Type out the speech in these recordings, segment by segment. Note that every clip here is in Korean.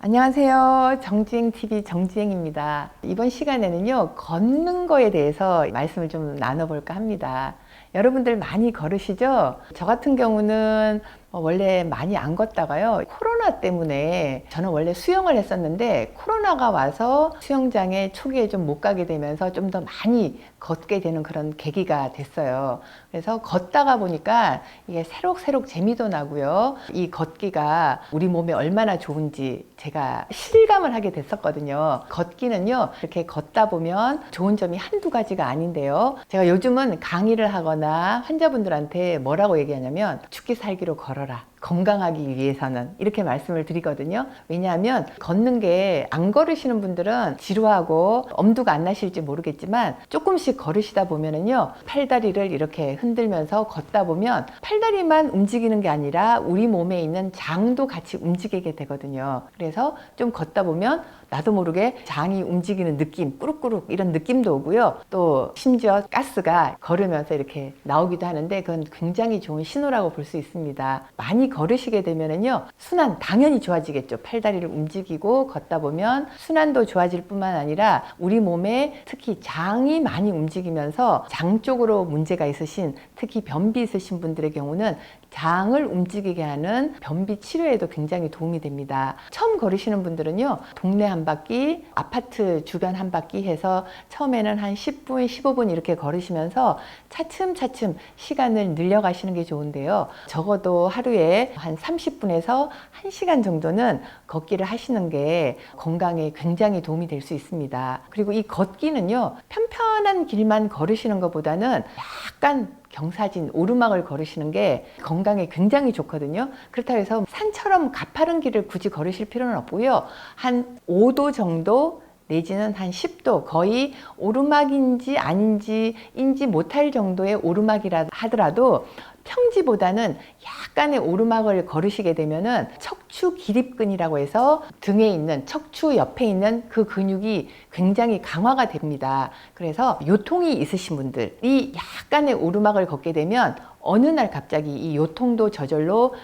안녕하세요. 정주행TV 정주행입니다. 이번 시간에는요, 걷는 거에 대해서 말씀을 좀 나눠볼까 합니다. 여러분들 많이 걸으시죠? 저 같은 경우는 원래 많이 안 걷다가요, 코로나 때문에 저는 원래 수영을 했었는데 코로나가 와서 수영장에 초기에 좀 못 가게 되면서 좀 더 많이 걷게 되는 그런 계기가 됐어요. 그래서 걷다가 보니까 이게 새록새록 재미도 나고요, 이 걷기가 우리 몸에 얼마나 좋은지 제가 실감을 하게 됐었거든요. 걷기는요, 이렇게 걷다 보면 좋은 점이 한두 가지가 아닌데요, 제가 요즘은 강의를 하거나 환자분들한테 뭐라고 얘기하냐면 죽기 살기로 걸어라, 건강하기 위해서는, 이렇게 말씀을 드리거든요. 왜냐하면 걷는 게 안 걸으시는 분들은 지루하고 엄두가 안 나실지 모르겠지만 조금씩 걸으시다 보면은요, 팔다리를 이렇게 흔들면서 걷다 보면 팔다리만 움직이는 게 아니라 우리 몸에 있는 장도 같이 움직이게 되거든요. 그래서 좀 걷다 보면 나도 모르게 장이 움직이는 느낌, 꾸룩꾸룩 이런 느낌도 오고요, 또 심지어 가스가 걸으면서 이렇게 나오기도 하는데 그건 굉장히 좋은 신호라고 볼 수 있습니다. 많이 걸으시게 되면은요, 순환 당연히 좋아지겠죠. 팔다리를 움직이고 걷다 보면 순환도 좋아질 뿐만 아니라 우리 몸에 특히 장이 많이 움직이면서 장 쪽으로 문제가 있으신, 특히 변비 있으신 분들의 경우는 장을 움직이게 하는 변비 치료에도 굉장히 도움이 됩니다. 처음 걸으시는 분들은요, 동네 한 바퀴, 아파트 주변 한 바퀴 해서 처음에는 한 10분, 15분 이렇게 걸으시면서 차츰차츰 시간을 늘려가시는 게 좋은데요, 적어도 하루에 한 30분에서 1시간 정도는 걷기를 하시는 게 건강에 굉장히 도움이 될 수 있습니다. 그리고 이 걷기는요, 편편한 길만 걸으시는 것보다는 약간 경사진 오르막을 걸으시는 게 건강에 굉장히 좋거든요. 그렇다고 해서 산처럼 가파른 길을 굳이 걸으실 필요는 없고요, 한 5도 정도 내지는 한 10도, 거의 오르막인지 아닌지 인지 못할 정도의 오르막이라 하더라도 평지보다는 약간의 오르막을 걸으시게 되면은 척추 기립근이라고 해서 등에 있는, 척추 옆에 있는 그 근육이 굉장히 강화가 됩니다. 그래서 요통이 있으신 분들이 약간의 오르막을 걷게 되면 어느 날 갑자기 이 요통도 저절로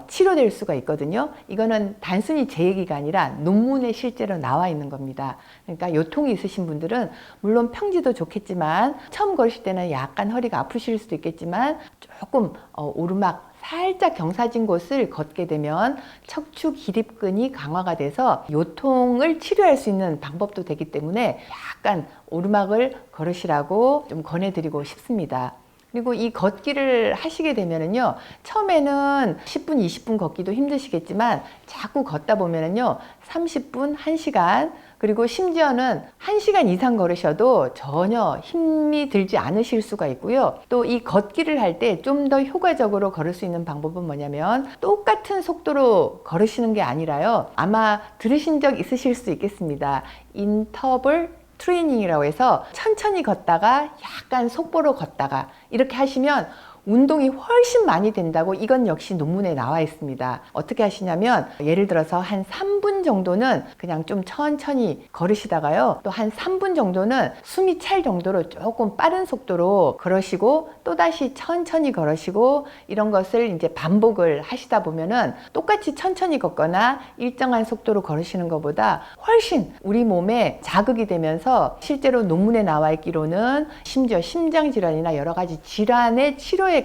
치료될 수가 있거든요. 이거는 단순히 제 얘기가 아니라 논문에 실제로 나와 있는 겁니다. 그러니까 요통이 있으신 분들은 물론 평지도 좋겠지만 처음 걸으실 때는 약간 허리가 아프실 수도 있겠지만 조금 오르막 살짝 경사진 곳을 걷게 되면 척추 기립근이 강화가 돼서 요통을 치료할 수 있는 방법도 되기 때문에 약간 오르막을 걸으시라고 좀 권해드리고 싶습니다. 그리고 이 걷기를 하시게 되면은요, 처음에는 10분, 20분 걷기도 힘드시겠지만 자꾸 걷다 보면은요, 30분, 1시간, 그리고 심지어는 1시간 이상 걸으셔도 전혀 힘이 들지 않으실 수가 있고요. 또 이 걷기를 할 때 좀 더 효과적으로 걸을 수 있는 방법은 뭐냐면, 똑같은 속도로 걸으시는 게 아니라요, 아마 들으신 적 있으실 수 있겠습니다. 인터벌 트레이닝이라고 해서 천천히 걷다가 약간 속보로 걷다가 이렇게 하시면 운동이 훨씬 많이 된다고, 이건 역시 논문에 나와 있습니다. 어떻게 하시냐면, 예를 들어서 한 3분 정도는 그냥 좀 천천히 걸으시다가요, 또 한 3분 정도는 숨이 찰 정도로 조금 빠른 속도로 걸으시고 또다시 천천히 걸으시고, 이런 것을 이제 반복을 하시다 보면은 똑같이 천천히 걷거나 일정한 속도로 걸으시는 것보다 훨씬 우리 몸에 자극이 되면서, 실제로 논문에 나와 있기로는 심지어 심장질환이나 여러 가지 질환의 치료에까지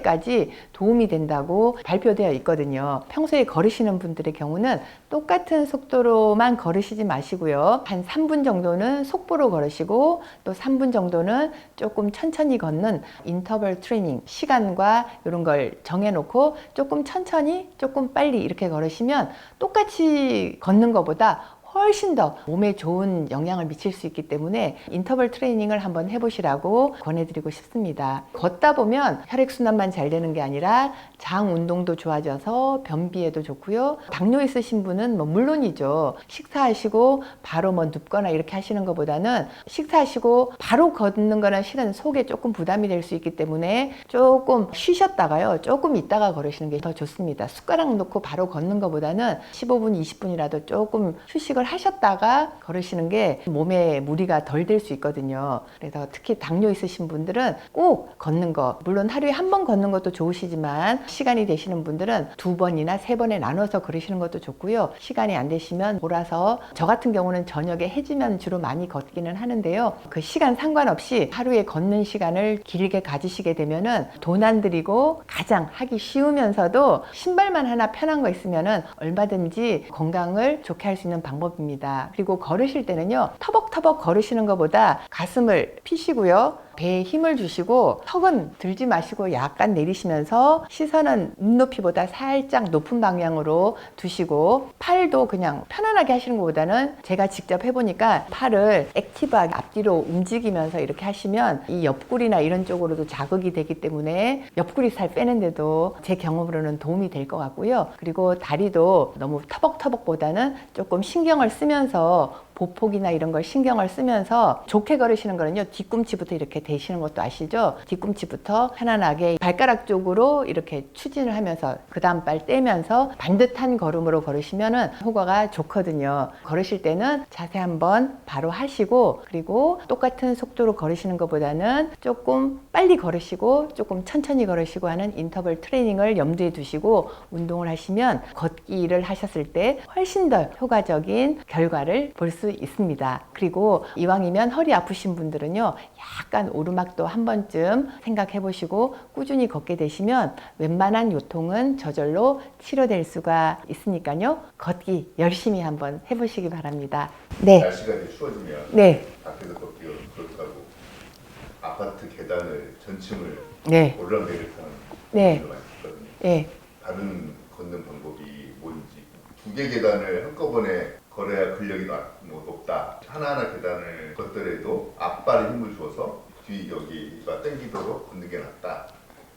도움이 된다고 발표되어 있거든요. 평소에 걸으시는 분들의 경우는 똑같은 속도로만 걸으시지 마시고요, 한 3분 정도는 속보로 걸으시고 또 3분 정도는 조금 천천히 걷는 인터벌 트레이닝 시간과 이런 걸 정해놓고 조금 천천히 조금 빨리 이렇게 걸으시면 똑같이 걷는 것보다 훨씬 더 몸에 좋은 영향을 미칠 수 있기 때문에 인터벌 트레이닝을 한번 해보시라고 권해드리고 싶습니다. 걷다 보면 혈액순환만 잘 되는 게 아니라 장 운동도 좋아져서 변비에도 좋고요, 당뇨 있으신 분은 뭐 물론이죠, 식사하시고 바로 뭐 눕거나 이렇게 하시는 것보다는 식사하시고 바로 걷는 거는 실은 속에 조금 부담이 될 수 있기 때문에 조금 쉬셨다가요, 조금 있다가 걸으시는 게 더 좋습니다. 숟가락 놓고 바로 걷는 것보다는 15분, 20분이라도 조금 휴식을 하셨다가 걸으시는 게 몸에 무리가 덜 될 수 있거든요. 그래서 특히 당뇨 있으신 분들은 꼭 걷는 거, 물론 하루에 한 번 걷는 것도 좋으시지만 시간이 되시는 분들은 2번이나 3번에 나눠서 걸으시는 것도 좋고요. 시간이 안 되시면 몰아서, 저 같은 경우는 저녁에 해지면 주로 많이 걷기는 하는데요. 그 시간 상관없이 하루에 걷는 시간을 길게 가지시게 되면은 돈 안 들이고 가장 하기 쉬우면서도 신발만 하나 편한 거 있으면은 얼마든지 건강을 좋게 할 수 있는 방법입니다. 그리고 걸으실 때는요, 터벅터벅 걸으시는 것보다 가슴을 피시고요, 배에 힘을 주시고 턱은 들지 마시고 약간 내리시면서 시선은 눈높이보다 살짝 높은 방향으로 두시고, 팔도 그냥 편안하게 하시는 것보다는 제가 직접 해보니까 팔을 액티브하게 앞뒤로 움직이면서 이렇게 하시면 이 옆구리나 이런 쪽으로도 자극이 되기 때문에 옆구리 살 빼는데도 제 경험으로는 도움이 될 것 같고요. 그리고 다리도 너무 터벅터벅보다는 조금 신경을 쓰면서, 보폭이나 이런 걸 신경을 쓰면서 좋게 걸으시는 거는요, 뒤꿈치부터 이렇게 대시는 것도 아시죠? 뒤꿈치부터 편안하게 발가락 쪽으로 이렇게 추진을 하면서 그 다음 발 떼면서 반듯한 걸음으로 걸으시면은 효과가 좋거든요. 걸으실 때는 자세 한번 바로 하시고, 그리고 똑같은 속도로 걸으시는 것보다는 조금 빨리 걸으시고 조금 천천히 걸으시고 하는 인터벌 트레이닝을 염두에 두시고 운동을 하시면 걷기를 하셨을 때 훨씬 더 효과적인 결과를 볼 수 있습니다. 그리고 이왕이면 허리 아프신 분들은요, 약간 오르막도 한 번쯤 생각해 보시고 꾸준히 걷게 되시면 웬만한 요통은 저절로 치료될 수가 있으니까요, 걷기 열심히 한번 해보시기 바랍니다. 네. 날씨가 이제 추워지면 네. 밖에서 걷기가 그렇다고 아파트 계단을 전층을 네. 올라내릴 타는 네. 분들 많이 있거든요. 네. 다른 걷는 방법이 뭔지, 2개 계단을 한꺼번에 걸어야 근력이 높다. 하나하나 계단을 걷더라도 앞발에 힘을 주어서 뒤 여기가 당기도록 걷는 게 낫다.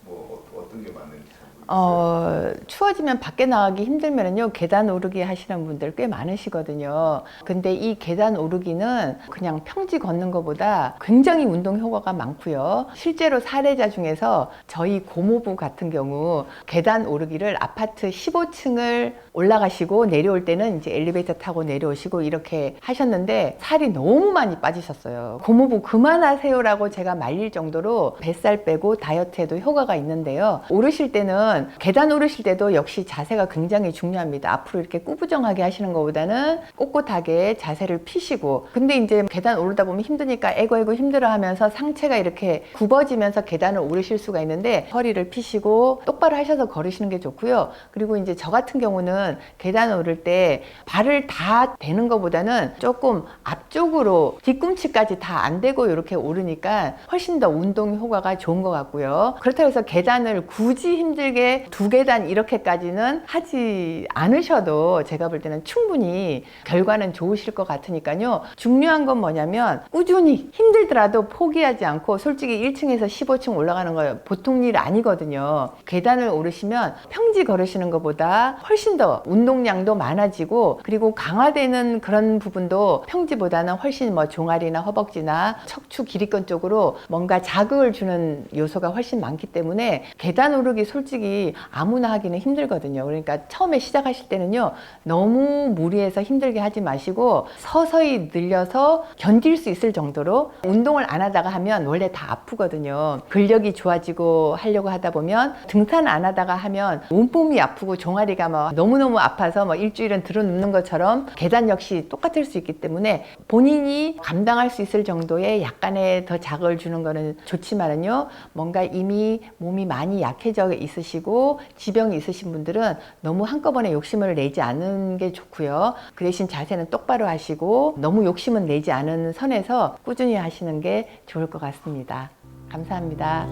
뭐 어떤 게 맞는지 잘 모르겠어요. 추워지면 밖에 나가기 힘들면은요, 계단 오르기 하시는 분들 꽤 많으시거든요. 근데 이 계단 오르기는 그냥 평지 걷는 것보다 굉장히 운동 효과가 많고요. 실제로 사례자 중에서 저희 고모부 같은 경우 계단 오르기를 아파트 15층을 올라가시고 내려올 때는 이제 엘리베이터 타고 내려오시고 이렇게 하셨는데 살이 너무 많이 빠지셨어요. 고모부 그만하세요라고 제가 말릴 정도로 뱃살 빼고 다이어트에도 효과가 있는데요. 오르실 때는, 계단 오르실 때도 역시 자세가 굉장히 중요합니다. 앞으로 이렇게 꾸부정하게 하시는 것보다는 꼿꼿하게 자세를 피시고, 근데 이제 계단 오르다 보면 힘드니까 에고 힘들어 하면서 상체가 이렇게 굽어지면서 계단을 오르실 수가 있는데 허리를 피시고 똑바로 하셔서 걸으시는 게 좋고요. 그리고 이제 저 같은 경우는 계단 오를 때 발을 다 대는 것보다는 조금 앞쪽으로 뒤꿈치까지 다 안 대고 이렇게 오르니까 훨씬 더 운동 효과가 좋은 것 같고요. 그렇다고 해서 계단을 굳이 힘들게 2계단 이렇게까지는 하지 않으셔도 제가 볼 때는 충분히 결과는 좋으실 것 같으니까요. 중요한 건 뭐냐면 꾸준히 힘들더라도 포기하지 않고, 솔직히 1층에서 15층 올라가는 거 보통 일 아니거든요. 계단을 오르시면 평지 걸으시는 것보다 훨씬 더 운동량도 많아지고, 그리고 강화되는 그런 부분도 평지보다는 훨씬 종아리나 허벅지나 척추 기립근 쪽으로 뭔가 자극을 주는 요소가 훨씬 많기 때문에 계단 오르기 솔직히 아무나 하기는 힘들거든요. 그러니까 처음에 시작하실 때는요, 너무 무리해서 힘들게 하지 마시고 서서히 늘려서 견딜 수 있을 정도로, 운동을 안 하다가 하면 원래 다 아프거든요. 근력이 좋아지고 하려고 하다 보면, 등산 안 하다가 하면 온몸이 아프고 종아리가 너무너무 아파서 일주일은 들어눕는 것처럼 계단 역시 똑같을 수 있기 때문에 본인이 감당할 수 있을 정도의 약간의 더 자극을 주는 거는 좋지만은요, 뭔가 이미 몸이 많이 약해져 있으시고 지병이 있으신 분들은 너무 한꺼번에 욕심을 내지 않는 게 좋고요. 그 대신 자세는 똑바로 하시고 너무 욕심은 내지 않은 선에서 꾸준히 하시는 게 좋을 것 같습니다. 감사합니다.